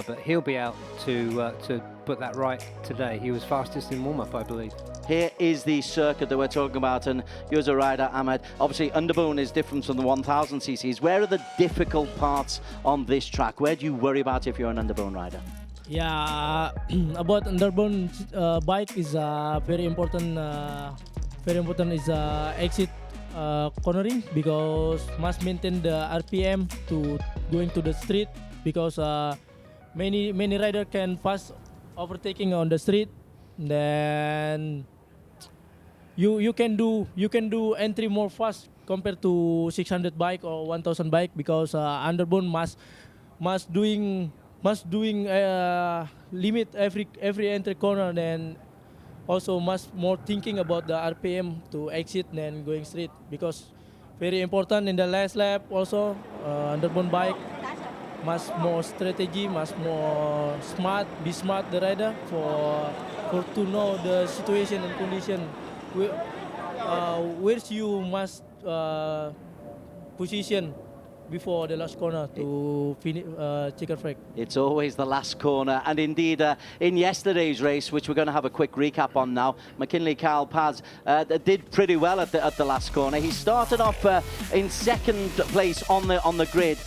but he'll be out to put that right today. He was fastest in warm-up, I believe. Here is the circuit that we're talking about, and you as a rider, Ahmed, obviously Underbone is different from the 1000 cc's. Where are the difficult parts on this track? Where do you worry about if you're an Underbone rider? Yeah, about Underbone bike is very important. Very important is exit cornering, because must maintain the RPM to going to the street, because many rider can fast overtaking on the street. Then you can do entry more fast compared to 600 bike or 1000 bike, because Underbone must doing limit every entry corner, then also must more thinking about the RPM to exit than going straight, because very important in the last lap also. Underbone bike must more strategy, must more be smart the rider for to know the situation and condition where you must position before the last corner to finish chicken flag. It's always the last corner, and indeed in yesterday's race, which we're going to have a quick recap on now, McKinley Kyle Paz did pretty well at the last corner. He started off in second place on the grid.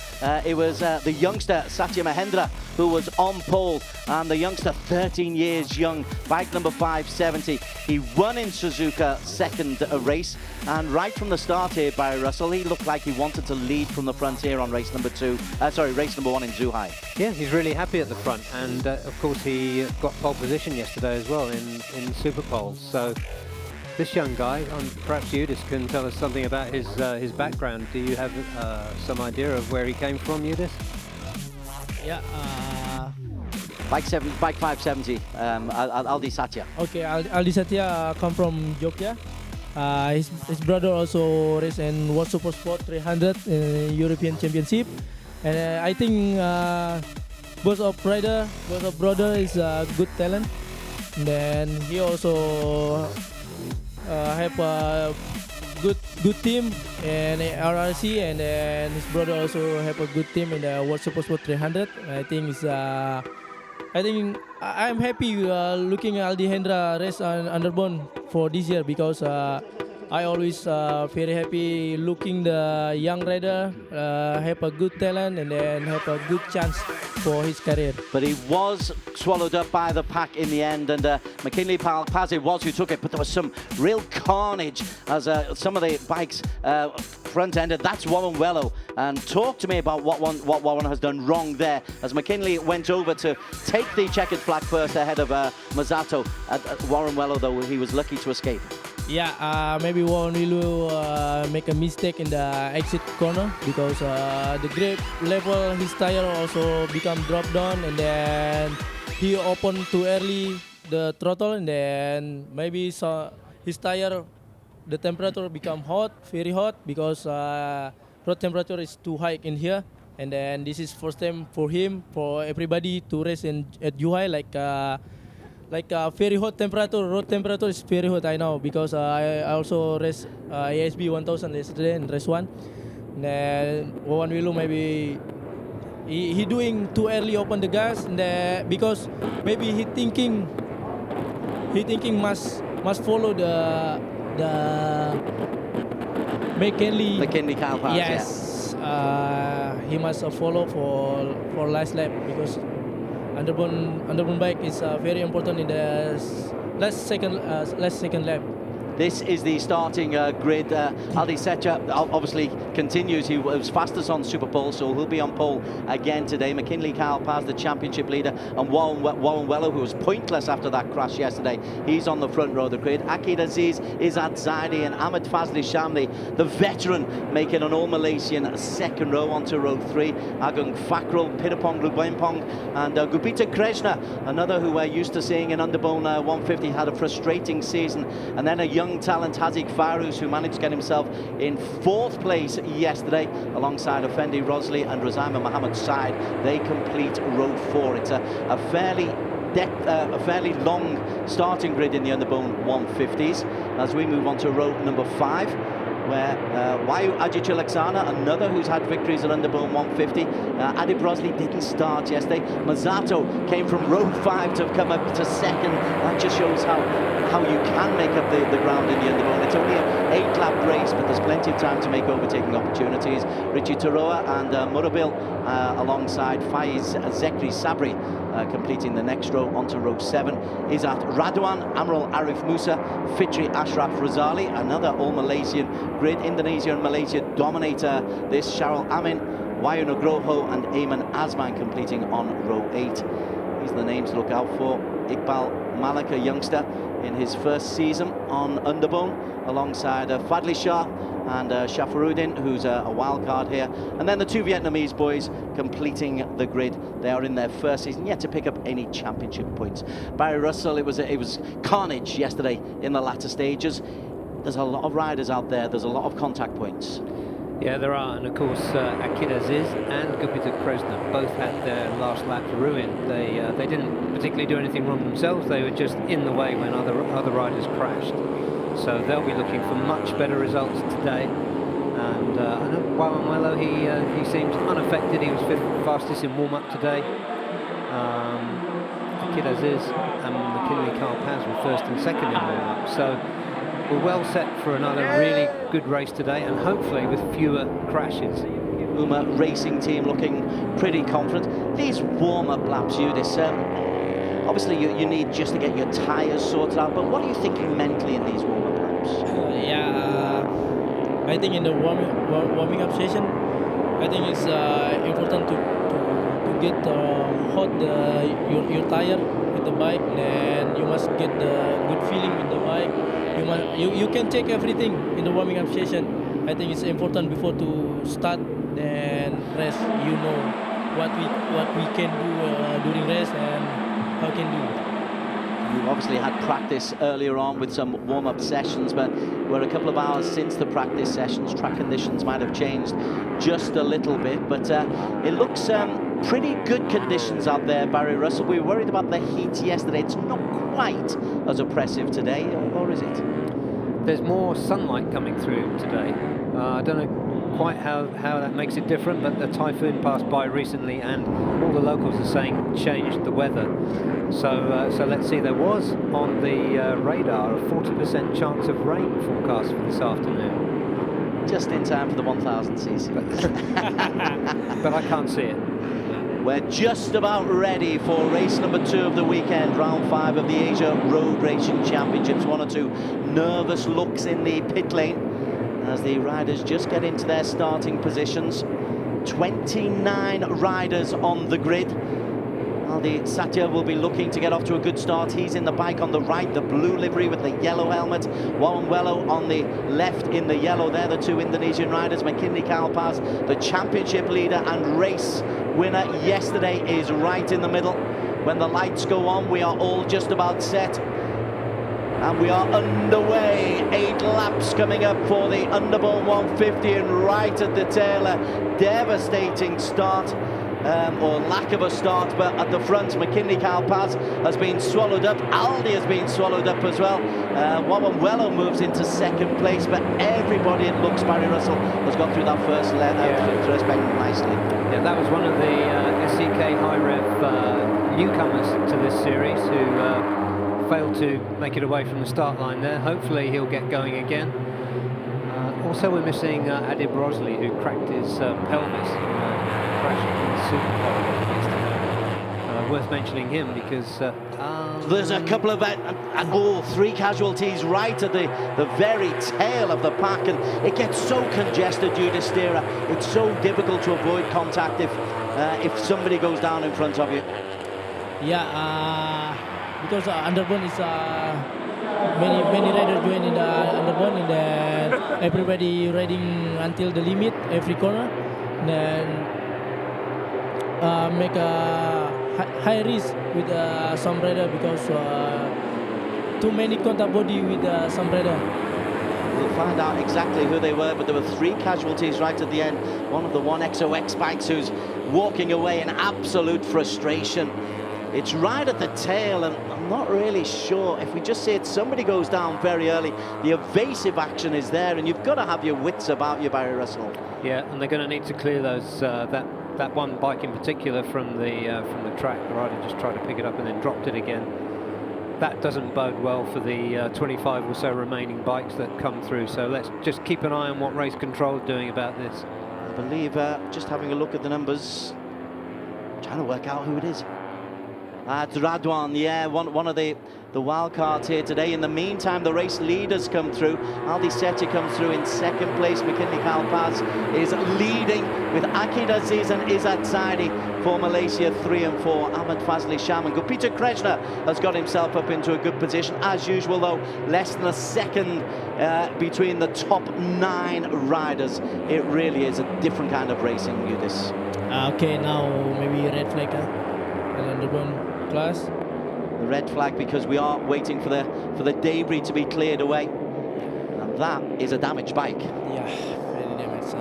It was the youngster Satya Mahendra who was on pole, and the youngster, 13 years young, bike number 570. He won in Suzuka second race, and right from the start here, Barry Russell, he looked like he wanted to lead from the front here on race number race number 1 in Zhuhai. Yeah, he's really happy at the front, and of course he got pole position yesterday as well in Super Poles. So this young guy, perhaps Yudis can tell us something about his background. Do you have some idea of where he came from, Yudis? Yeah. Bike 570, Aldi Satya. Okay, Aldi Satya come from Jogja. His brother also race in World Super Sport 300 European Championship, and I think both of brother is a good talent. And then he also have a good team in ARRC, and then his brother also have a good team in the World Super Sport 300. I think I'm happy looking at Aldi Hendra race on Underbone for this year, because I always very happy looking the young rider have a good talent and then have a good chance for his career. But he was swallowed up by the pack in the end, and McKinley Paz it was who took it, but there was some real carnage as some of the bikes front-ended. That's Warren Wello, and talk to me about what Warren has done wrong there, as McKinley went over to take the checkered flag first ahead of Mazzato. Warren Wello, though, he was lucky to escape. Yeah, maybe Warren will make a mistake in the exit corner, because the grip level, his tire also become drop down, and then he opened too early the throttle, and then maybe his tire, the temperature become hot, very hot, because road temperature is too high in here. And then this is first time for him, for everybody to race at Zhuhai, like very hot temperature. Road temperature is very hot, I know, because I also raced ASB 1000 yesterday in race 1. And then Wawan Wilu maybe he doing too early open the gas, and because maybe he thinking must follow the McKinley Kyle Paz. Yes, he must follow for last lap, because Underbone bike is very important in the last second lap. This is the starting grid. Aldi Setcha obviously continues. He was fastest on Super Pole, so he'll be on pole again today. McKinley Kyle Paz, the championship leader, and Warren Wello, who was pointless after that crash yesterday, he's on the front row of the grid. Akid Aziz, Izzat Zaidi, and Ahmed Fazli Shamli, the veteran, making an all-Malaysian second row onto row 3. Agung Fakrul, Pirapong Lubaimpong, and Gupita Krishna, another who we're used to seeing in Underbone 150, had a frustrating season. And then a young talent, Hazik Farus, who managed to get himself in 4th place yesterday alongside Effendi Rosley and Razaima Mohammed Said. They complete row 4. It's a fairly long starting grid in the Underbone 150s. As we move on to row number 5, where Wayu Ajichalaksana, another who's had victories at Underbone 150. Adi Brosley didn't start yesterday. Masato came from row 5 to come up to second. That just shows how you can make up the ground in the Underbone. It's only an 8-lap race, but there's plenty of time to make overtaking opportunities. Richie Taroa and Murabil alongside Faiz Zekri Sabri completing the next row onto row 7. Izat Radwan, Amrul Arif Musa, Fitri Ashraf Razali, another all-Malaysian grid. Indonesia and Malaysia dominate this. Sharul Amin, Wayu Nugroho and Ayman Azman completing on row 8. These are the names to look out for. Iqbal Malik, a youngster in his first season on Underbone, alongside Fadli Shah and Shafaruddin, who's a wild card here. And then the 2 Vietnamese boys completing the grid. They are in their first season, yet to pick up any championship points. Barry Russell, it was carnage yesterday in the latter stages. There's a lot of riders out there. There's a lot of contact points. Yeah, there are, and of course Akid Aziz and Gupita Krosner both had their last laps ruined. They didn't particularly do anything wrong themselves. They were just in the way when other riders crashed. So they'll be looking for much better results today. And I know Wawanwelo, he seems unaffected. He was fastest in warm-up today. Akid Aziz and McKinley Carl-Paz were first and second in warm-up. So we're well set for another really good race today, and hopefully with fewer crashes. Uma Racing Team looking pretty confident. These warm-up laps, Judith, obviously you need just to get your tyres sorted out, but what are you thinking mentally in these warm-up laps? I think in the warming up session, I think it's important to get hot your tire with the bike, and you must get the good feeling with the bike. You can check everything in the warming up session. I think it's important before to start and rest. You know what we can do during rest and how can do. You obviously had practice earlier on with some warm-up sessions, but we're a couple of hours since the practice sessions. Track conditions might have changed just a little bit, but it looks pretty good conditions out there, Barry Russell. We were worried about the heat yesterday. It's not quite as oppressive today, or is it? There's more sunlight coming through today. I don't know quite how that makes it different, but the typhoon passed by recently and all the locals are saying changed the weather. So let's see, there was on the radar a 40% chance of rain forecast for this afternoon. Just in time for the 1000cc. But I can't see it. We're just about ready for race number 2 of the weekend, round 5 of the Asia Road Racing Championships. 1 or 2 nervous looks in the pit lane as the riders just get into their starting positions. 29 riders on the grid. Aldi Satya will be looking to get off to a good start. He's in the bike on the right, the blue livery with the yellow helmet. Wawanwelo on the left in the yellow. They're the 2 Indonesian riders. McKinley Carl-Paz, the championship leader and race winner yesterday, is right in the middle. When the lights go on, we are all just about set. And we are underway. 8 laps coming up for the Underbone 150, and right at the tail, a devastating start. Or lack of a start, but at the front, McKinley Carl-Paz has been swallowed up. Aldi has been swallowed up as well. Wawanwelo moves into second place, but everybody, it looks, Barry Russell has got through that first bend nicely. Yeah, that was one of the SCK High Rev newcomers to this series who failed to make it away from the start line there. Hopefully he'll get going again. Also, we're missing Adi Brosley, who cracked his pelvis crashing in the Super Bowl. Worth mentioning him because there's a couple of 3 casualties right at the very tail of the pack, and it gets so congested, Judith Steerer. It's so difficult to avoid contact if somebody goes down in front of you. Yeah, because Underbone is many riders join in the Underbone, and then everybody riding until the limit every corner, and then make a high risk with some rider because too many contact body with some rider. We'll find out exactly who they were, but there were 3 casualties right at the end. One of the 1XOX bikes who's walking away in absolute frustration. It's right at the tail, and I'm not really sure. If we just say it, somebody goes down very early, the evasive action is there, and you've got to have your wits about you, Barry Russell. Yeah, and they're going to need to clear those that one bike in particular from the track. The rider just tried to pick it up and then dropped it again. That doesn't bode well for the 25 or so remaining bikes that come through. So let's just keep an eye on what race control is doing about this. I believe, just having a look at the numbers, trying to work out who it is. It's Radwan, yeah, one of the wild cards here today. In the meantime, the race leaders come through. Aldi Seti comes through in second place. McKinley Kalpaz is leading with Akid Aziz and Izzat Zaidi for Malaysia 3 and 4. Ahmed Fazli Sham and Peter Kreshner has got himself up into a good position. As usual, though, less than a second between the top 9 riders. It really is a different kind of racing, Yudis. Okay, now maybe red flag and Underbone class. The red flag, because we are waiting for the debris to be cleared away, and that is a damaged bike. Yeah, very damaged.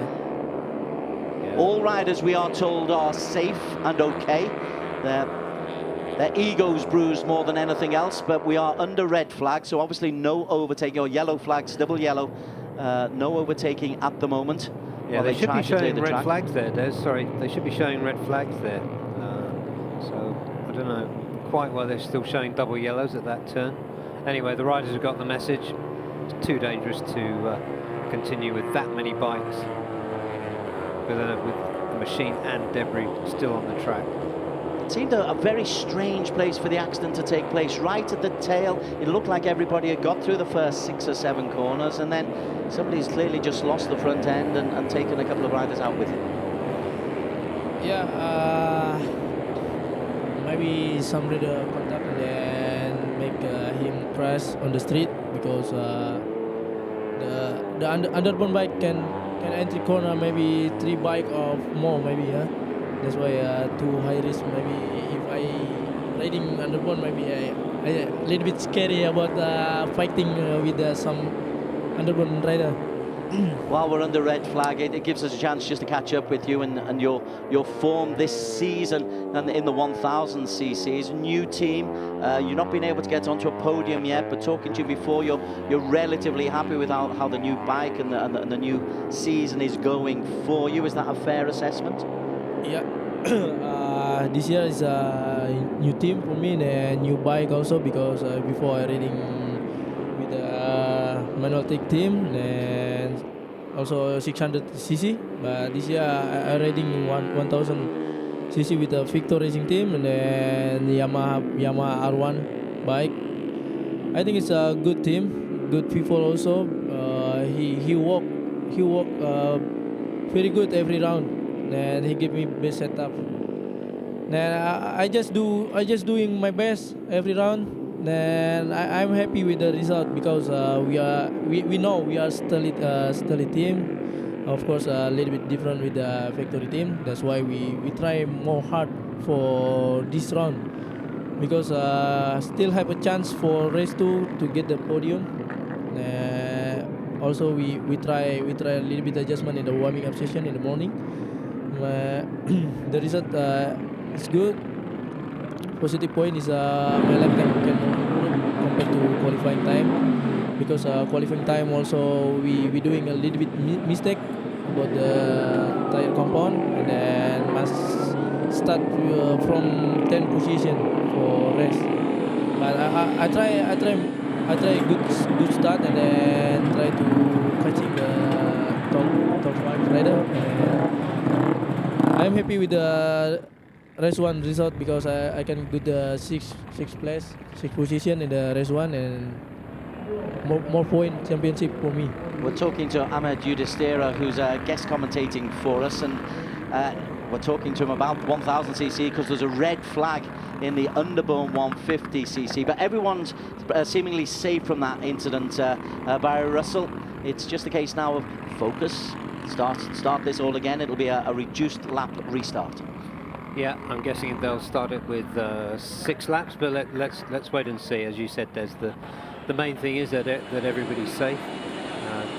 Yeah. All riders, we are told, are safe and okay. Their egos bruised more than anything else, but we are under red flag, so obviously no overtaking, or yellow flags, double yellow, no overtaking at the moment. Yeah, they should be showing red flags there, Des. Sorry, they should be showing red flags there. So I don't know quite why they're still showing double yellows at that turn. Anyway, the riders have got the message. It's too dangerous to continue with that many bikes with the machine and debris still on the track. It seemed a very strange place for the accident to take place. Right at the tail, it looked like everybody had got through the first 6 or 7 corners, and then somebody's clearly just lost the front end and taken a couple of riders out with it. Yeah, maybe some rider contact and then make him crash on the street, because the Underbone bike can enter corner maybe 3 bike or more maybe. Yeah, that's why too high risk. Maybe if I riding Underbone, maybe I a little bit scary about fighting with some Underbone rider. While we're under red flag, it gives us a chance just to catch up with you and your form this season and in the 1000 cc's. New team, you've not been able to get onto a podium yet, but talking to you before, you're relatively happy with how the new bike and the new season is going for you. Is that a fair assessment? Yeah, this year is a new team for me and a new bike also, because before I riding with the manual tech team and also 600 cc, but this year I riding 1000 cc with the Victor Racing team and then Yamaha R1 bike. I think it's a good team, good people also. He walk very good every round. And he gave me best setup. Then I just doing my best every round. Then I'm happy with the result, because we know we are still a team. Of course, a little bit different with the factory team. That's why we try more hard for this round, because still have a chance for race 2 to get the podium. Also we try a little bit adjustment in the warming up session in the morning. The result is good. Positive point is my lap can improve compared to qualifying time, because qualifying time also we doing a little bit mistake about the tire compound, and then must start from 10 position for race. But I try good start, and then try to catching the top 5 rider. I'm happy with the race 1 result, because I can get the 6th place, 6th position in the race 1, and more point championship for me. We're talking to Ahmed Yudhistira, who's guest commentating for us, and we're talking to him about 1000cc, because there's a red flag in the Underbone 150cc, but everyone's seemingly safe from that incident. Barry Russell, it's just a case now of focus. Start this all again. It'll be a reduced lap restart. Yeah, I'm guessing they'll start it with 6 laps, but let's wait and see. As you said, there's the main thing is that everybody's safe.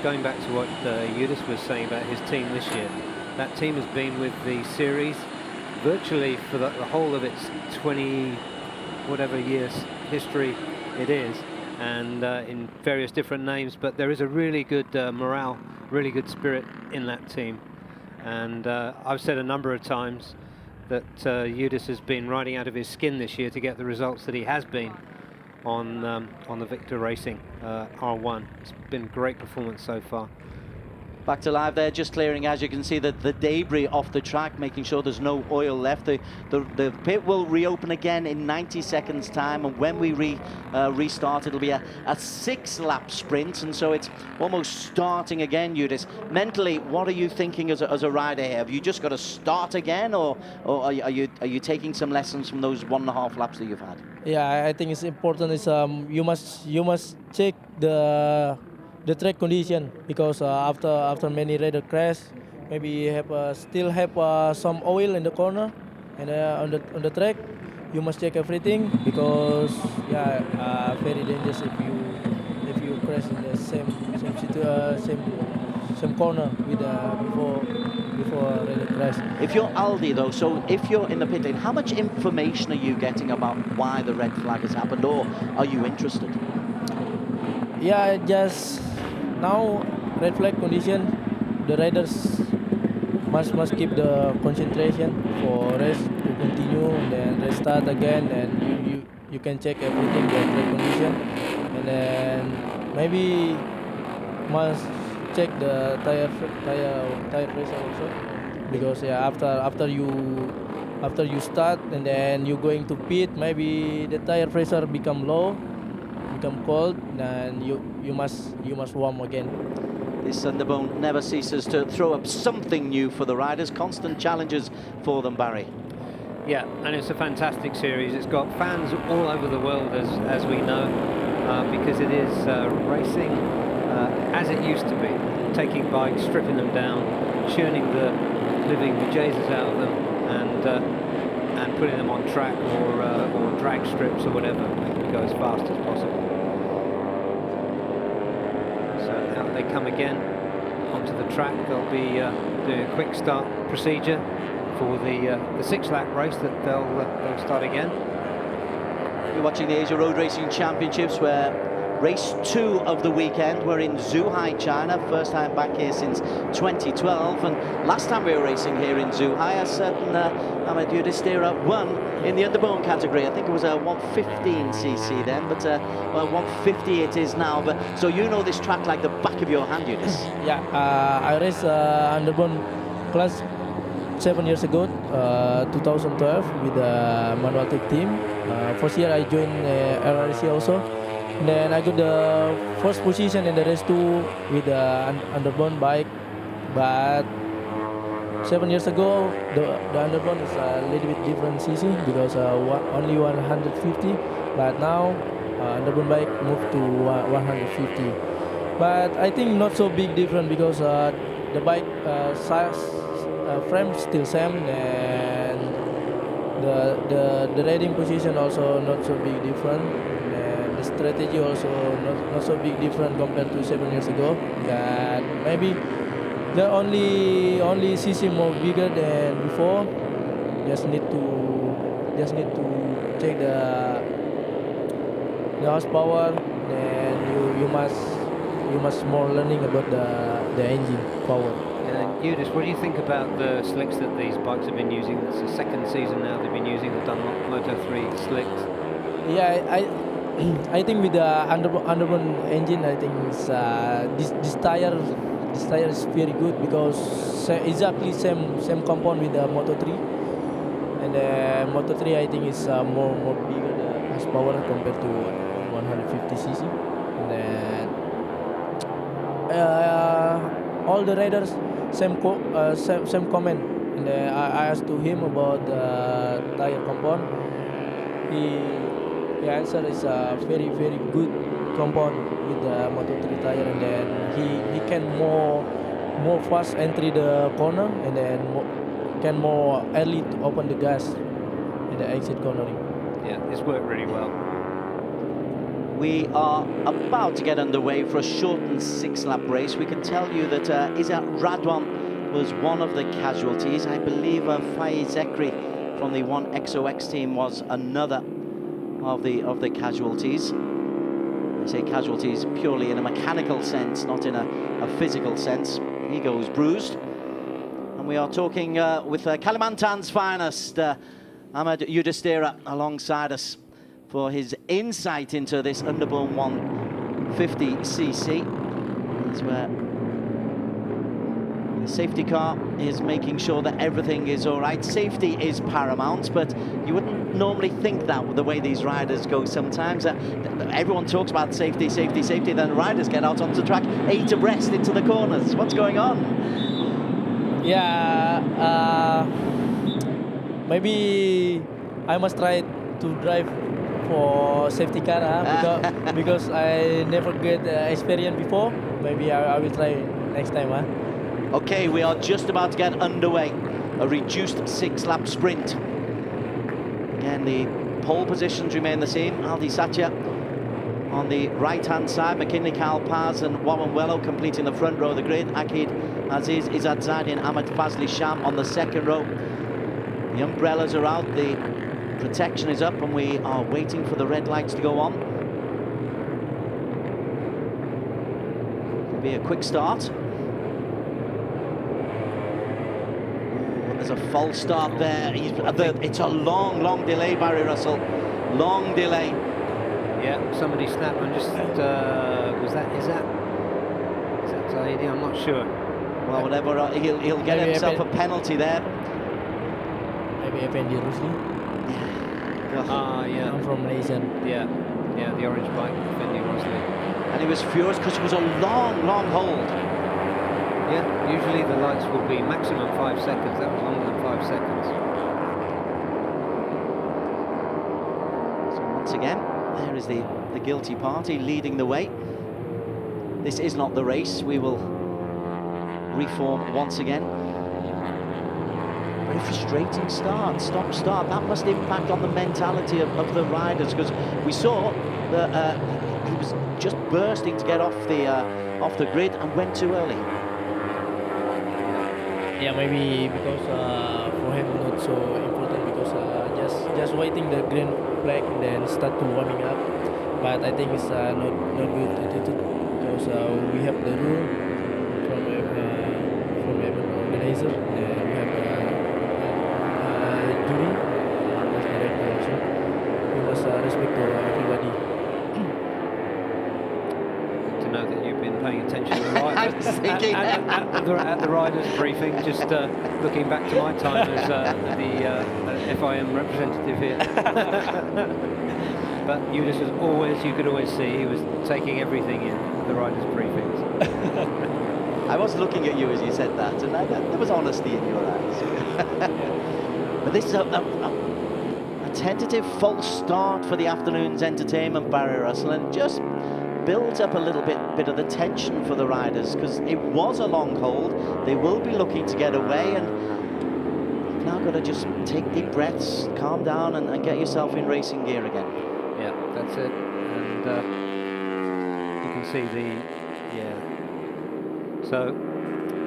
Going back to what Yudis was saying about his team this year, that team has been with the series virtually for the whole of its whatever year's history it is, and in various different names, but there is a really good morale, really good spirit in that team. And I've said a number of times that Yudis has been riding out of his skin this year to get the results that he has been on the Victor Racing R1. It's been a great performance so far. Back to live there, just clearing, as you can see, the debris off the track, making sure there's no oil left. The pit will reopen again in 90 seconds time, and when we restart, it'll be a 6-lap sprint, and so it's almost starting again, Yudis. Mentally, what are you thinking as a rider here? Have you just got to start again, or are you taking some lessons from those 1.5 laps that you've had? Yeah, I think it's important is you must check the track condition, because after many rider crash, maybe you have still have some oil in the corner, and on the track you must check everything, because very dangerous if you crash in the same corner with before rider crash. If you're Aldi though, so if you're in the pit lane, how much information are you getting about why the red flag has happened, or are you interested? Yeah, just now red flag condition, the riders must keep the concentration for race to continue, and then restart again, and you can check everything, the track condition, and then maybe must check the tire pressure also, because after you start and then you're going to pit, maybe the tire pressure become low, become cold, and you must warm again. This Underbone never ceases to throw up something new for the riders, constant challenges for them, Barry. Yeah, and it's a fantastic series. It's got fans all over the world, as we know, because it is racing as it used to be, taking bikes, stripping them down, tuning the living bejesus out of them, and putting them on track or drag strips or whatever, making them go as fast as possible. So out they come again onto the track. They'll be doing a quick start procedure for the 6-lap race that they'll start again. You're watching the Asia Road Racing Championships, where race 2 of the weekend, we're in Zhuhai, China, first time back here since 2012, and last time we were racing here in Zhuhai, a certain Ahmed Yudistira won in the Underbone category. I think it was a 115cc then, but well, 150 it is now. But so you know this track like the back of your hand, Yudis. Yeah, I raced Underbone class 7 years ago, 2012, with the manual tech team. First year I joined ARRC also. And then I got the first position in the race 2 with the Underbone bike. But 7 years ago, the Underbone is a little bit different CC, because only 150. But now Underbone bike moved to 150. But I think not so big difference, because the bike size, frame still same, and the riding position also not so big different. And the strategy also not so big different compared to 7 years ago. And maybe the only CC more bigger than before. Just need to check the horsepower. Then you must more learning about the engine power. Yudis, what do you think about the slicks that these bikes have been using? It's the second season now they've been using the Dunlop Moto3 slicks. Yeah, I think with the Underbone engine, I think it's, this tire is very good, because exactly same compound with the Moto3, and the Moto3 I think is more bigger the horsepower compared to 150cc. And then all the riders same comment. And I asked to him about the tire compound. The answer is a very good compound with the Moto3 tire, and then he can more fast entry the corner, and then can more early to open the gas in the exit cornering. Yeah, it's worked really well. We are about to get underway for a shortened 6-lap race. We can tell you that AsiaRoadRacing was one of the casualties. I believe Faiz Zekri from the 1XOX team was another of the casualties. I say casualties purely in a mechanical sense, not in a physical sense. He goes bruised. And we are talking with Kalimantan's finest, Ahmad Yudhistira, alongside us for his insight into this Underbone 150cc. That's where the safety car is making sure that everything is all right. Safety is paramount, but you wouldn't normally think that with the way these riders go sometimes. Everyone talks about safety, safety, safety, then the riders get out onto the track 8 abreast into the corners. What's going on? Yeah, maybe I must try to drive for safety car because I never get experience before. Maybe I will try next time. Okay, we are just about to get underway. A reduced 6-lap sprint. Again, the pole positions remain the same. Aldi Satya on the right-hand side, McKinley, Carl Paz and Wawanwelo completing the front row of the grid. Akid Aziz, Izzat Zaidi and Ahmed Fazli Sham on the second row. The umbrellas are out, the protection is up, and we are waiting for the red lights to go on. It'll be a quick start. There's a false start there. It's a long delay, Barry Russell. Long delay. Yeah, somebody snapped and just, is that Zaidi? I'm not sure. Well, whatever, he'll get himself a penalty there. Maybe Effendi Rusli. Yeah. I'm from Malaysia. Yeah, the orange bike, Effendi Rusli. And he was furious because it was a long hold. Yeah, usually the lights will be maximum 5 seconds. That was longer than 5 seconds. So once again, there is the guilty party leading the way. This is not the race. We will reform once again. Very frustrating start, stop-start. That must impact on the mentality of the riders, because we saw that he was just bursting to get off the grid and went too early. Yeah, maybe because for him not so important, because just waiting the green flag then start to warming up. But I think it's not good attitude, because we have the rule from every organizer. We have jury, that's director also. We must respect to everybody. To know that you've been paying attention to the riders. I was thinking at the riders' briefing, just looking back to my time as the FIM representative here. But you could always see he was taking everything in the riders' briefings. I was looking at you as you said that, and there was honesty in your eyes. But this is a tentative false start for the afternoon's entertainment, Barry Russell, and just builds up a little bit of the tension for the riders, because it was a long hold. They will be looking to get away, and you've now got to just take deep breaths, calm down, and get yourself in racing gear again. Yeah, that's it. And you can see so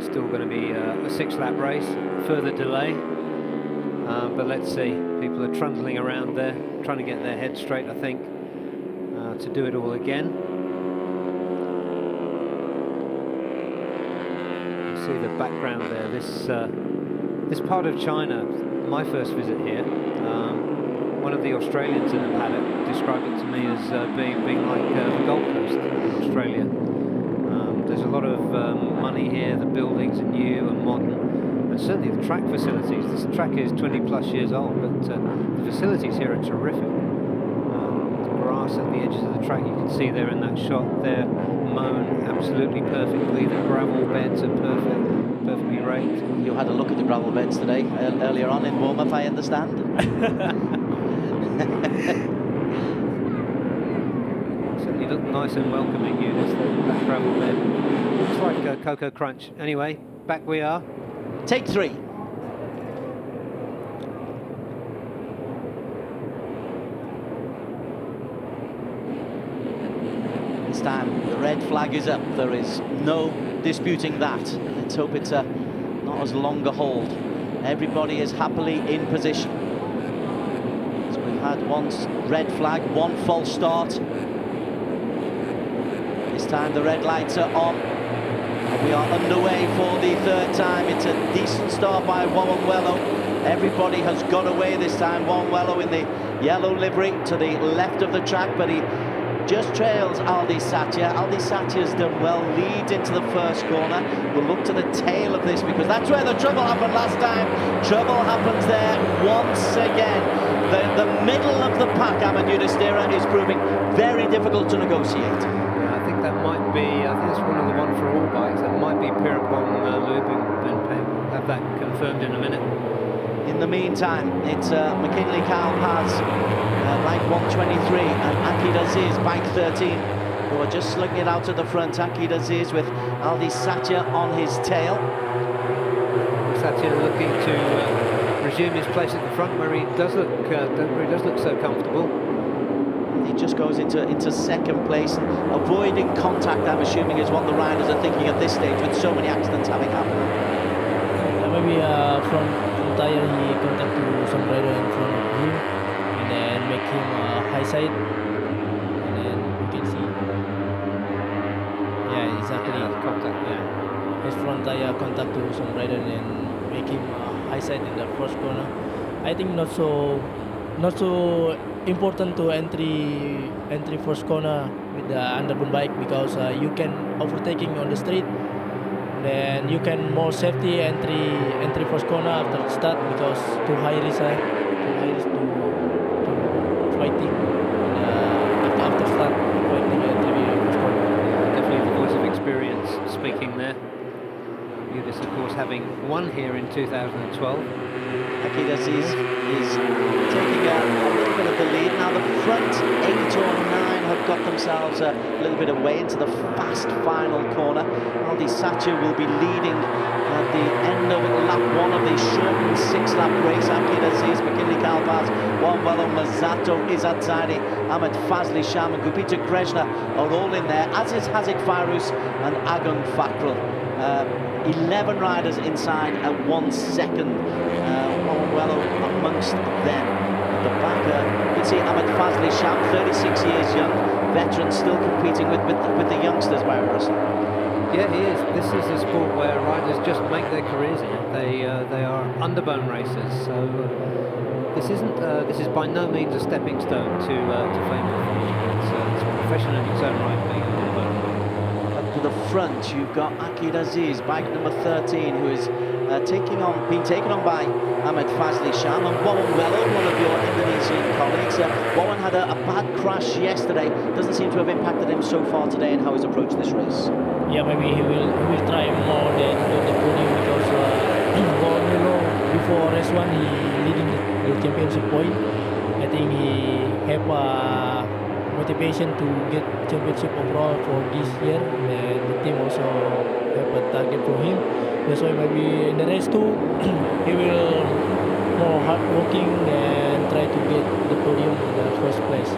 still going to be a 6-lap race, further delay. But let's see, people are trundling around there, trying to get their head straight, I think, to do it all again. You see the background there, this part of China, my first visit here, one of the Australians in the paddock described it to me as being like the Gold Coast in Australia. There's a lot of money here, the buildings are new and modern, and certainly the track facilities. This track is 20 plus years old, but the facilities here are terrific. The grass at the edges of the track, you can see there in that shot, they're mown absolutely perfectly. The gravel beds are perfectly raked. You had a look at the gravel beds today, earlier on in warm-up, I understand. Certainly look nice and welcoming, Eunice, that gravel bed. Looks like Cocoa Crunch. Anyway, back we are. Take 3. This time the red flag is up. There is no disputing that. Let's hope it's not as long a hold. Everybody is happily in position. So we've had one red flag, one false start. This time the red lights are on. And we are underway for the third time. It's a decent start by Wello. Everybody has got away this time. Wello in the yellow livery to the left of the track, but he just trails Aldi Satya. Aldi Satya's done well, leads into the first corner. We'll look to the tail of this because that's where the trouble happened last time. Trouble happens there once again. The middle of the pack, Ahmed Yudhishthira, is proving very difficult to negotiate. Yeah, I think that might be, I think it's one of the one for all bikes. That might be Pirapong Lube, and have that confirmed in a minute. In the meantime, it's McKinley Carl Paz, bike 123, and Akid Aziz, bike 13, who are just slugging it out at the front. Akid Aziz with Aldi Satya on his tail. Satya looking to resume his place at the front, where he does look so comfortable. He just goes into second place, avoiding contact, I'm assuming, is what the riders are thinking at this stage, with so many accidents having happened. Maybe from tire he contact to some rider in front of him and then make him high side, and then you can see, yeah, exactly, contact, yeah, his front tire contact to some rider and then make him high side in the first corner. I think not so important to entry first corner with the Underbone bike, because you can overtaking on the street. Then you can more safety entry first corner after the start, because too high risk to fighting after start fighting entry first corner. Definitely the voice of experience speaking there. Yudis, of course, having won here in 2012. Akid Aziz is taking a little bit of the lead. Now the front 8 or 9 have got themselves a little bit away into the fast final corner. Aldi Satya will be leading at the end of lap 1 of the shortened 6-lap race. Akid Aziz, McKinley Kalpaz, Wello, Mazato, Izzat Zaidi, Ahmed Fazli Sham and Gupita Krishna are all in there, as is Hazik Fairuz and Agung Fakrul. 11 riders inside at 1 second. Wello amongst them. At the back, you can see Ahmed Fazli Sham, 36 years young, veteran, still competing with the youngsters, Barry Russell. Yeah, he is. This is a sport where riders just make their careers in it. They are underbone racers, so this is by no means a stepping stone to fame. It's a profession in its own right, being underbone. To the front, you've got Akid Aziz, bike number 13, who is being taken on by Ahmed Fazli Sham and Wello, one of your Indonesian colleagues. Wawan had a bad crash yesterday. Doesn't seem to have impacted him so far today in how he's approached this race. Yeah, maybe he will try more than the podium, because before race 1 he leading the championship point. I think he have motivation to get championship overall for this year, and the team also have a target for him. That's why maybe in the race 2 he will more hard working and try to get the podium in the first place.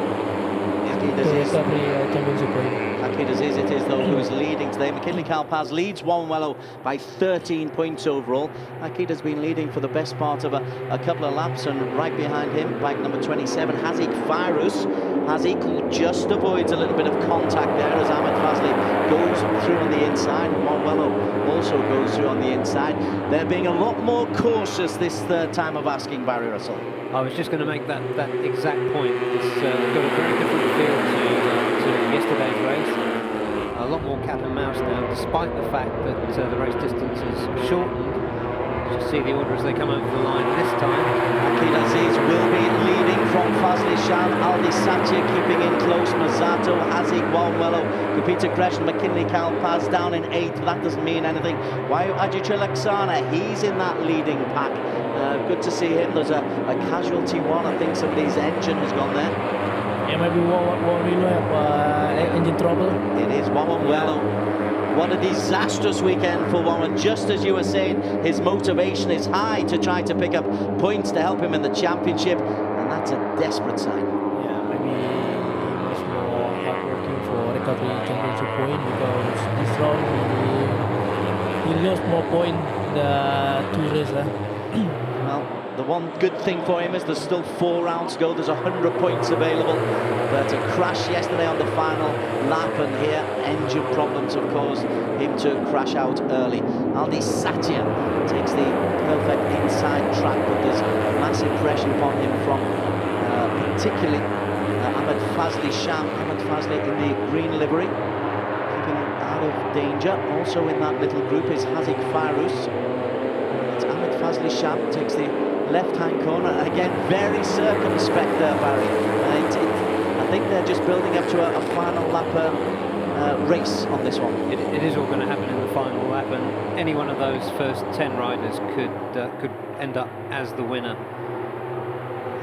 Akid Aziz, championship point. Akid Aziz it is though who's leading today. McKinley Kalpaz leads Wello by 13 points overall. Akid has been leading for the best part of a couple of laps, and right behind him, bike number 27, Hazik Fairuz. Hazik just avoids a little bit of contact there as Ahmed Fazli goes through on the inside. Wello also goes through on the inside. They're being a lot more cautious this third time of asking, Barry Russell. I was just going to make that exact point. It's got a very different feel to yesterday's race. A lot more cat and mouse now, despite the fact that the race distance is shortened. You see the order as they come over the line this time. Akid Aziz will be leading from Fazli Sham, Aldi Satya keeping in close, Mazato, Hazik, Wello, Gupita Krishna, McKinley Kalpaz down in 8th, but that doesn't mean anything. Wayu Ajitrilaksana, he's in that leading pack. Good to see him. There's a casualty one. I think somebody's engine has gone there. Yeah, maybe we'll have engine trouble. It is Wello. What a disastrous weekend for Wawan. Just as you were saying, his motivation is high to try to pick up points to help him in the championship, and that's a desperate sign. Yeah, maybe he must be more hard working for recovery championship point, because this round he lost more point the 2 races. Well, The one good thing for him is there's still 4 rounds to go. There's 100 points available. But a crash yesterday on the final lap, and here engine problems have caused him to crash out early. Aldi Satya takes the perfect inside track, but there's massive pressure upon him from particularly Ahmed Fazli Sham. Ahmed Fazli in the green livery, keeping out of danger. Also in that little group is Hazik Fairuz. It's Ahmed Fazli Sham takes the left-hand corner. Again, very circumspect there, Barry. I think they're just building up to a final lap race on this one. It is all going to happen in the final lap, and any one of those first 10 riders could end up as the winner.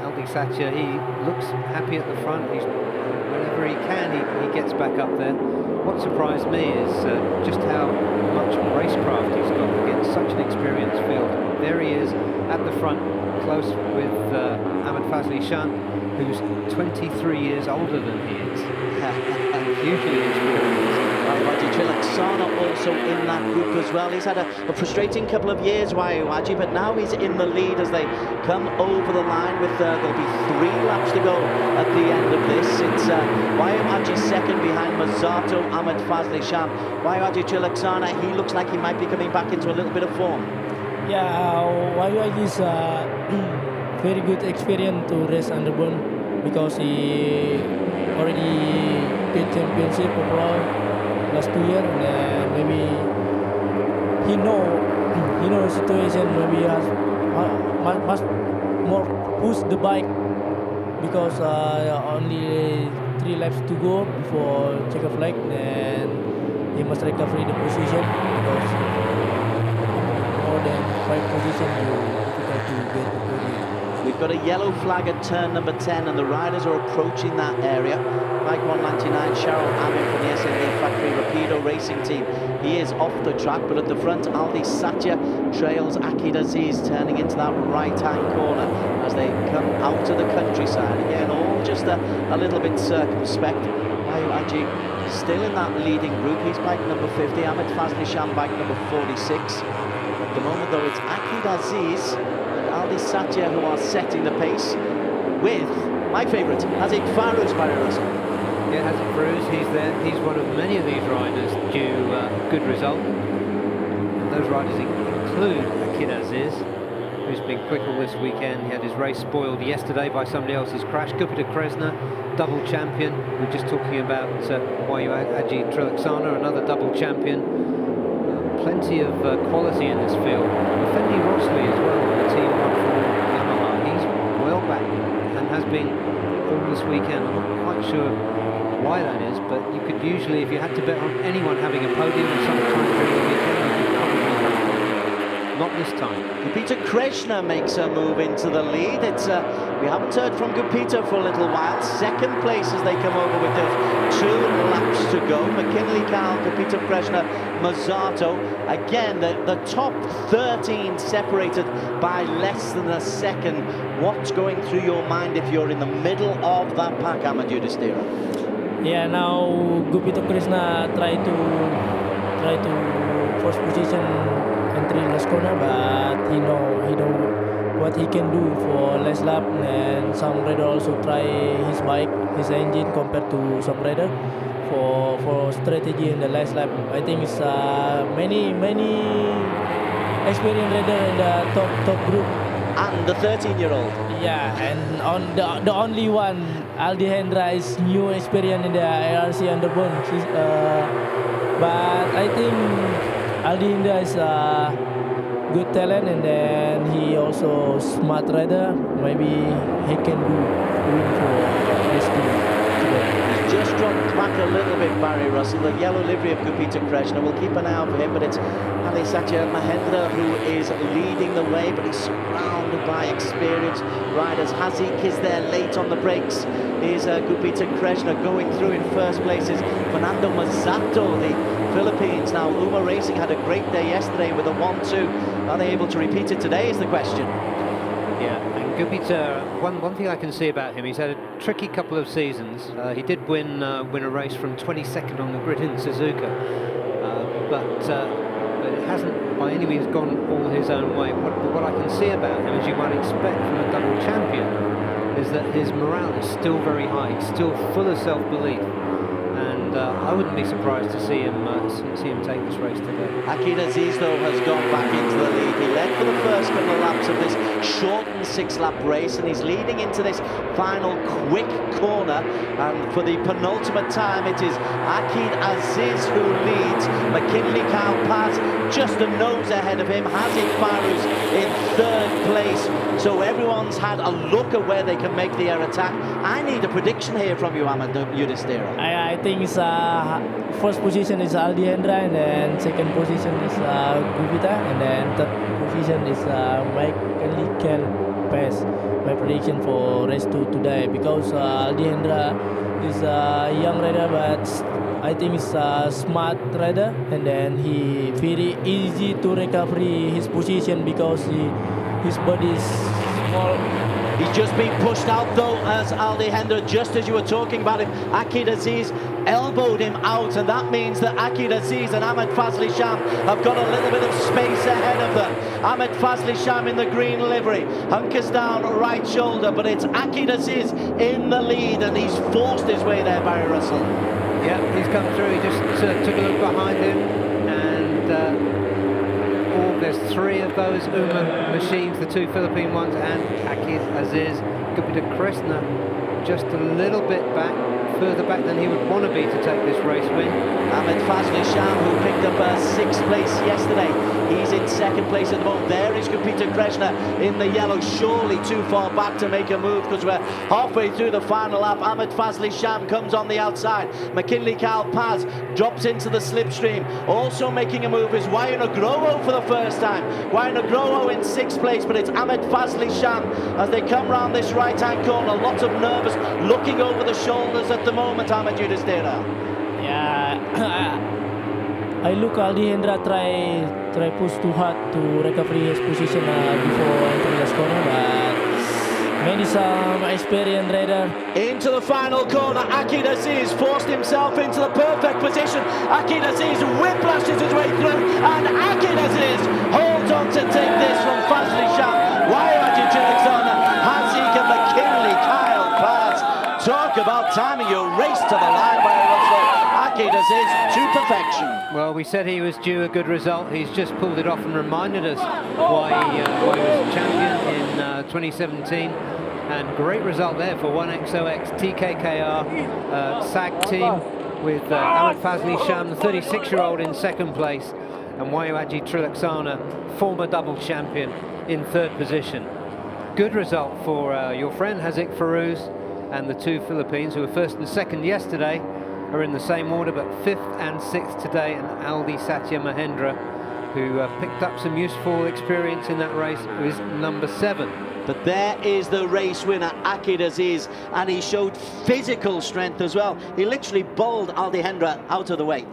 Aldi Satya, he looks happy at the front. He's, whenever he can, he gets back up there. What surprised me is just how much racecraft he's got against such an experienced field. There he is at the front, close with Ahmed Fazli Sham, who's 23 years older than he is. Hugely experienced. Sana also in that group as well. He's had a frustrating couple of years, Waiwaji, but now he's in the lead as they come over the line with there'll be 3 laps to go at the end of this. It's Waiwaji second behind Mazzato, Ahmed Fazli Sham. Waiwaji Chilaksana, he looks like he might be coming back into a little bit of form. Yeah, Waiwaji is very good experience to race Underbone because he already did championship overall last 2 years, and maybe he know the situation. Maybe he has much more push the bike because only 3 laps to go before checker flag, and he must recover the position because more than 5 positions you difficult to get the podium. We've got a yellow flag at turn number 10, and the riders are approaching that area. Bike 199, Cheryl Amin from the SNA Factory Rapido Racing Team. He is off the track, but at the front, Aldi Satya trails Akid Aziz, turning into that right-hand corner as they come out of the countryside. Again, all just a little bit circumspect. Aji still in that leading group. He's bike number 50, Ahmed Fazli Sham, bike number 46. At the moment, though, it's Akid Aziz and Aldi Satya who are setting the pace with my favourite, Hazik Fairuz, Barry Russell. Yeah, Hazik Fairuz, he's there. He's one of many of these riders due a good result. And those riders include Akid Aziz, who's been quick all this weekend. He had his race spoiled yesterday by somebody else's crash. Gupita Kresna, double champion. We're just talking about Waiwaji Trilaksana, another double champion. Plenty of quality in this field. Fendi Rossley as well, the team one from Yamaha. He's well back and has been all this weekend. I'm not quite sure why that is, but you could usually, if you had to bet on anyone having a podium sometime during the weekend, you could probably have one. Not this time. Gupita Krishna makes a move into the lead. It's we haven't heard from Gupita for a little while. Second place as they come over with those 2 laps to go. McKinley Carl, Gupita Krishna, Mazzato. Again, the top 13 separated by less than a second. What's going through your mind if you're in the middle of that pack, Ahmed Yudhishthira? Yeah, now Gupita Krishna try to first position entry last corner, but he know what he can do for last lap, and some rider also try his bike, his engine compared to some rider for strategy in the last lap. I think it's many experienced rider in the top group. And the 13-year-old. Yeah, and on the only one, Aldi Hendra is new experience in the ARRC Underbone. But I think Aldi Hendra is good talent, and then he also smart rider. Maybe he can win for this team today. He's just dropped back a little bit, Barry Russell. The yellow livery of Gupita Krishna. We'll keep an eye out for him, but it's Ali Satya Mahendra who is leading the way, but he's surrounded by experienced riders. Hazik is there late on the brakes. Is Gupita Krishna going through in first place is Fernando Mazzato, the Philippines. Now, Uma Racing had a great day yesterday with a 1-2. Are they able to repeat it today is the question. Yeah, and Gupita, one thing I can see about him, he's had a tricky couple of seasons. He did win a race from 22nd on the grid in Suzuka, but it hasn't by any means gone all pull his own way. What I can see about him, as you might expect from a double champion, is that his morale is still very high. He's still full of self-belief. And I wouldn't be surprised to see him take this race today. Akid Aziz, though, has gone back into the lead. He led for the first couple of laps of this shortened 6-lap race, and he's leading into this final quick corner. And for the penultimate time, it is Akid Aziz who leads. McKinley Paz just a nose ahead of him. Haziq Farouz in 3rd place. So everyone's had a look at where they can make the air attack. I need a prediction here from you, Ahmed Yudhistira. I think it's, first position is Aldi Hendra, and then second position is Gupita, and then third position is Michael Paz. My prediction for race 2 today, because Aldi Hendra is a young rider, but I think he's a smart rider, and then he very easy to recover his position because his body is small. He's just been pushed out though, as Aldi Hendra, just as you were talking about him. Akid Aziz elbowed him out, and that means that Akid Aziz and Ahmed Fazli Sham have got a little bit of space ahead of them. Ahmed Fazli Sham in the green livery, hunkers down right shoulder, but it's Akid Aziz in the lead, and he's forced his way there, Barry Russell. Yeah, he's come through. He just took a look behind him, and there's 3 of those UMA machines, the 2 Philippine ones, and Akid Aziz. Gupita Krishna just a little bit back, further back than he would want to be to take this race win. Ahmed Fazli Sham, who picked up 6th place yesterday, he's in 2nd place at the moment. There is Gupita Krishna in the yellow, surely too far back to make a move, because we're halfway through the final lap. Ahmed Fazli Sham comes on the outside. McKinley Paz drops into the slipstream. Also making a move is Wayan Agroho for the first time. Wayan Agroho in 6th place, but it's Ahmed Fazli Sham as they come round this right-hand corner. Lots of nervous looking over the shoulders at the moment, Ahmed Yudhistira. Yeah, I look Aldi Hendra try push too hard to recover his position before entering the corner, but maybe some experienced rider. Into the final corner, Akid Aziz forced himself into the perfect position. Akid Aziz whiplashes his way through, and Akid Aziz holds on to take this from Fazli Sham. Wairaji Chiliksana, Haziq and McKinley Paz. Talk about timing your race to the line by Russell. Akid Aziz to perfection. Well, we said he was due a good result. He's just pulled it off and reminded us why he was champion in 2017. And great result there for 1XOX TKKR SAG team with Ahmed Fazli Sham, the 36-year-old, in 2nd place, and Wairaji Trilaksana, former double champion, in 3rd position. Good result for your friend Haziq Farouz, and the 2 Philippines, who were 1st and 2nd yesterday, are in the same order, but 5th and 6th today, and Aldi Satya Mahendra, who picked up some useful experience in that race, who is number 7. But there is the race winner, Akid Aziz, and he showed physical strength as well. He literally bowled Aldi Hendra out of the way.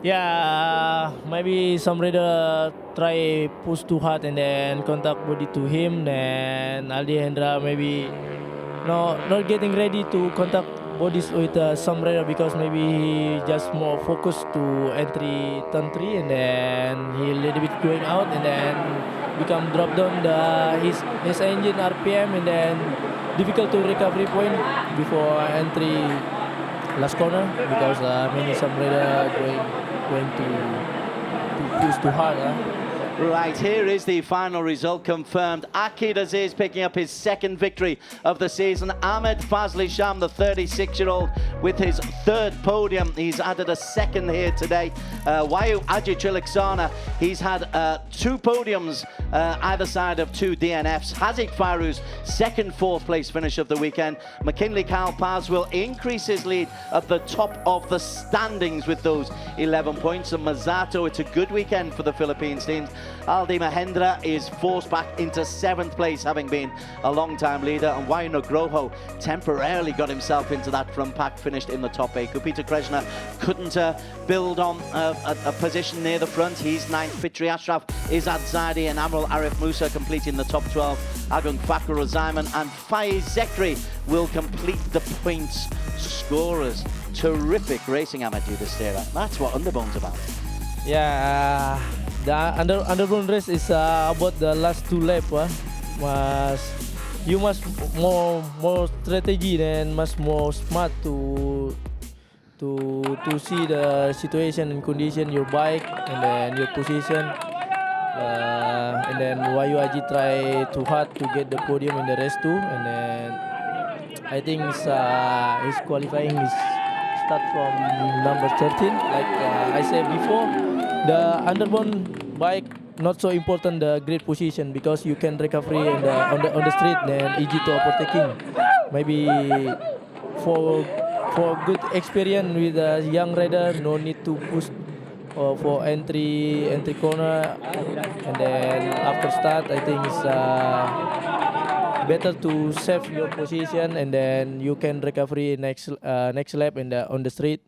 Yeah, maybe some rider try push too hard and then contact body to him, then Aldi Hendra maybe not getting ready to contact bodies with some rider, because maybe he just more focused to entry turn 3, and then he a little bit going out and then become drop down his engine RPM, and then difficult to recovery point before entry last corner, because maybe some rider going to push too hard. Right, here is the final result confirmed. Akid Aziz picking up his 2nd victory of the season. Ahmed Fazli Sham, the 36-year-old, with his 3rd podium. He's added a 2nd here today. Wairaji Trilaksana, he's had 2 podiums either side of 2 DNFs. Haziq Farouz, 2nd, 4th place finish of the weekend. McKinley Paz will increase his lead at the top of the standings with those 11 points. And Mazato, it's a good weekend for the Philippines teams. Aldi Mahendra is forced back into 7th place, having been a long-time leader, and Wayan Agroho temporarily got himself into that front pack, finished in the top 8. Gupita Krishna couldn't build on a position near the front. He's 9th. Fitri Ashraf, Izzat Zaidi and Amrul Arif Musa completing the top 12. Agung Fakhr Zaiman and Faiz Zekri will complete the points scorers. Terrific racing, Ahmed Yudhistira. That's what Underbone's about. Yeah, The Underbone race is about the last 2 laps. You must more strategy and much more smart to see the situation and condition your bike and then your position. And then YUIG try too hard to get the podium in the race 2, and then I think his qualifying is start from number 13. Like I said before, the Underbone bike not so important the great position because you can recovery on the street and easy to overtaking. Maybe for good experience with a young rider, no need to push for entry corner, and then after start I think it's better to save your position and then you can recovery next lap on the street.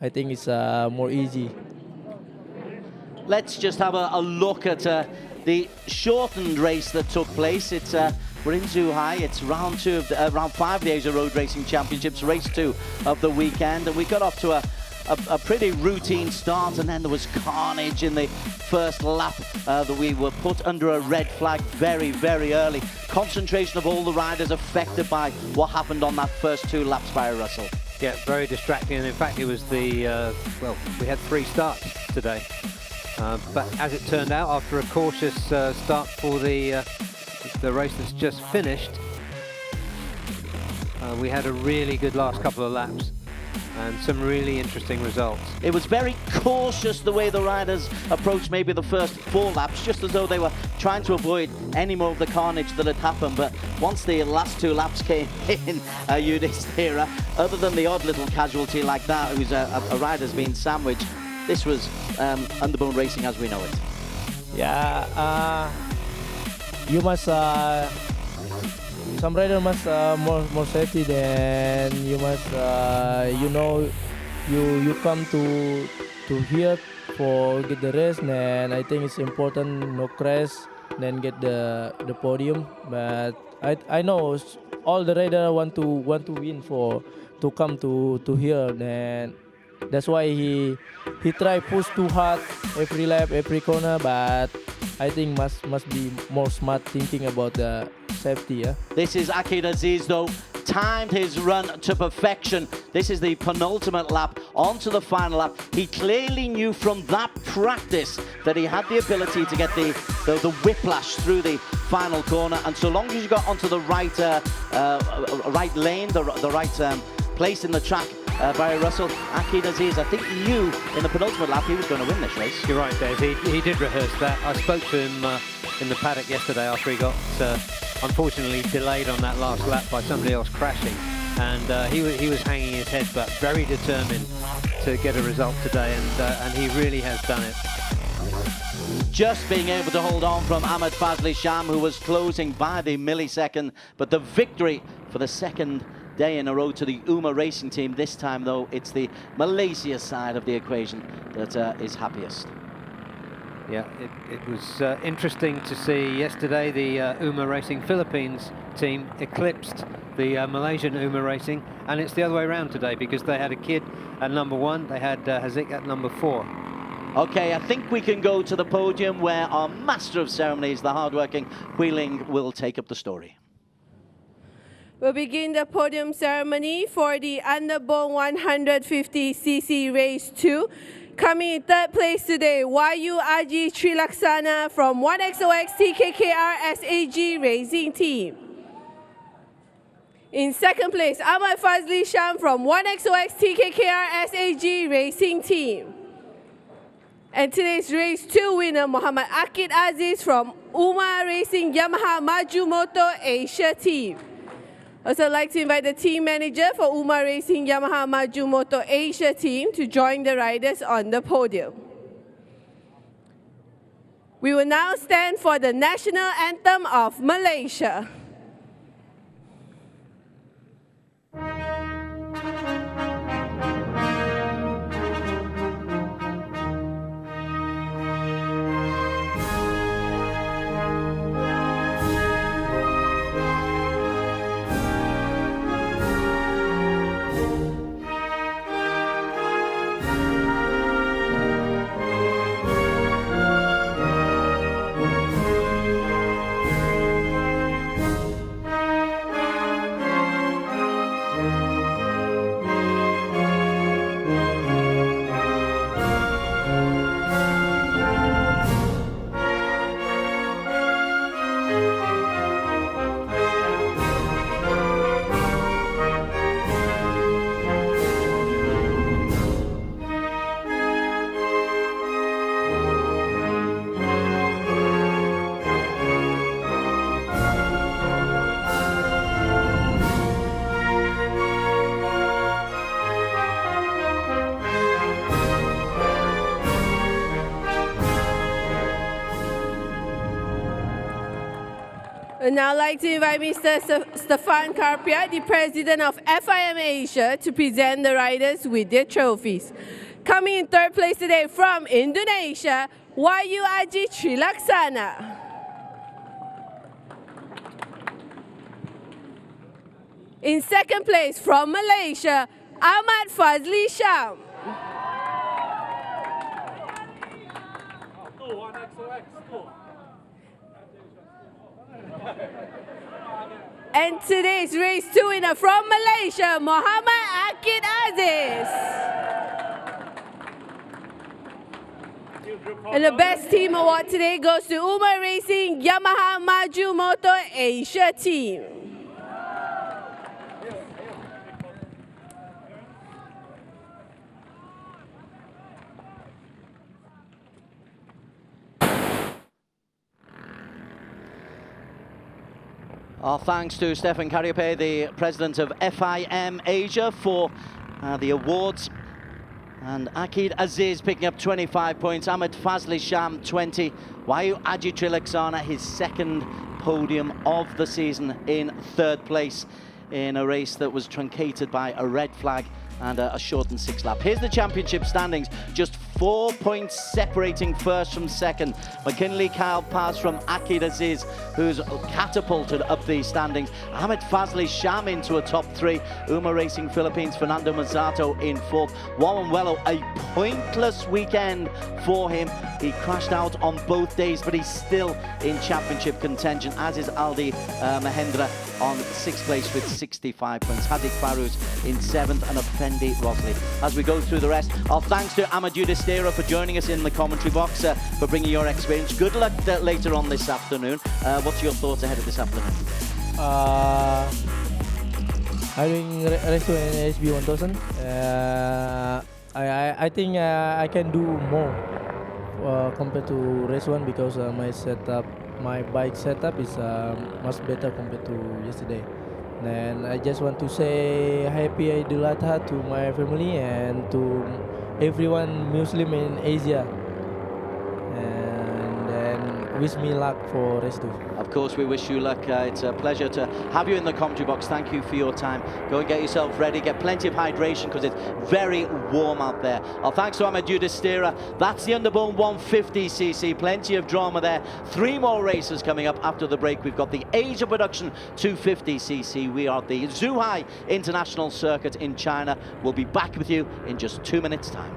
I think it's more easy. Let's just have a look at the shortened race that took place. We're in Zhuhai. It's round 5 of the Asia Road Racing Championships, race 2 of the weekend, and we got off to a pretty routine start, and then there was carnage in the first lap that we were put under a red flag very, very early. Concentration of all the riders affected by what happened on that first 2 laps by Russell. Yeah, very distracting, and in fact it was we had 3 starts today. But as it turned out, after a cautious start for the race that's just finished, we had a really good last couple of laps and some really interesting results. It was very cautious the way the riders approached maybe the first 4 laps, just as though they were trying to avoid any more of the carnage that had happened. But once the last 2 laps came in, Yudhishthira, other than the odd little casualty like that, who's a rider's been sandwiched, this was Underbone racing as we know it. Yeah, you must some rider must more safety than you must you come to here for get the race, and I think it's important no crash then get the podium. But I know all the rider want to win to come to here, then that's why he try push too hard every lap, every corner, but I think must be more smart thinking about the safety. Yeah. This is Akid Aziz though, timed his run to perfection. This is the penultimate lap, onto the final lap. He clearly knew from that practice that he had the ability to get the whiplash through the final corner, and so long as you got onto the right lane, the right place in the track, Barry Russell, Akid Aziz, I think he knew in the penultimate lap he was going to win this race. You're right, Des. He did rehearse that. I spoke to him in the paddock yesterday after he got unfortunately delayed on that last lap by somebody else crashing, and he was hanging his head, but very determined to get a result today, and he really has done it. Just being able to hold on from Ahmed Fazli Sham, who was closing by the millisecond, but the victory for the second day in a row to the UMA Racing team. This time though, it's the Malaysia side of the equation that is happiest. Yeah, it was interesting to see yesterday the UMA Racing Philippines team eclipsed the Malaysian UMA Racing, and it's the other way around today because they had a kid at number 1, they had Hazik at number 4. Okay, I think we can go to the podium where our master of ceremonies, the hardworking Hui Ling, will take up the story. We'll begin the podium ceremony for the Underbone 150cc Race 2. Coming in 3rd place today, YUIG Trilaksana from 1XOX TKKR SAG Racing Team. In 2nd place, Ahmad Fazli Sham from 1XOX TKKR SAG Racing Team. And today's Race 2 winner, Muhammad Akid Aziz from UMA Racing Yamaha Maju Moto Asia Team. Also, I'd like to invite the team manager for UMA Racing Yamaha Maju Moto Asia team to join the riders on the podium. We will now stand for the national anthem of Malaysia. I'd now like to invite Mr. Stefan Karpia, the president of FIM Asia, to present the riders with their trophies. Coming in third place today from Indonesia, Wahyu Aji Trilaksana. In second place from Malaysia, Ahmad Fazli Sham. And today's race 2 winner from Malaysia, Muhammad Akid Aziz. And the best team award today goes to Umar Racing Yamaha Maju Motor Asia team. Our thanks to Stefan Kariope, the president of FIM Asia, for the awards. And Akid Aziz picking up 25 points, Ahmed Fazli Sham 20, Wahyu Aji Trilaksana his second podium of the season in third place in a race that was truncated by a red flag and a shortened 6 lap. Here's the championship standings, just 4 points separating first from second. McKinley Kyle passed from Akid Aziz, who's catapulted up these standings. Ahmed Fazli Sham into a top 3. Umar Racing Philippines, Fernando Mazzato in 4th. Warren Wello, a pointless weekend for him. He crashed out on both days, but he's still in championship contention, as is Aldi Mahendra on 6th place with 65 points. Hadik Farouz in 7th and Effendi Rosley. As we go through the rest, our thanks to Amadou Destera for joining us in the commentary box, for bringing your experience. Good luck later on this afternoon. What's your thoughts ahead of this afternoon? I'm doing race 2 in HB 1000. I think I can do more compared to race 1 because my bike setup is much better compared to yesterday. And I just want to say happy Eidul Adha to my family and to everyone Muslim in Asia. And then wish me luck for race 2. Of course, we wish you luck. It's a pleasure to have you in the commentary box. Thank you for your time. Go and get yourself ready. Get plenty of hydration because it's very warm out there. Our thanks to Amadou Destera. That's the Underbone 150cc. Plenty of drama there. 3 more races coming up after the break. We've got the Asia Production 250cc. We are at the Zhuhai International Circuit in China. We'll be back with you in just 2 minutes' time.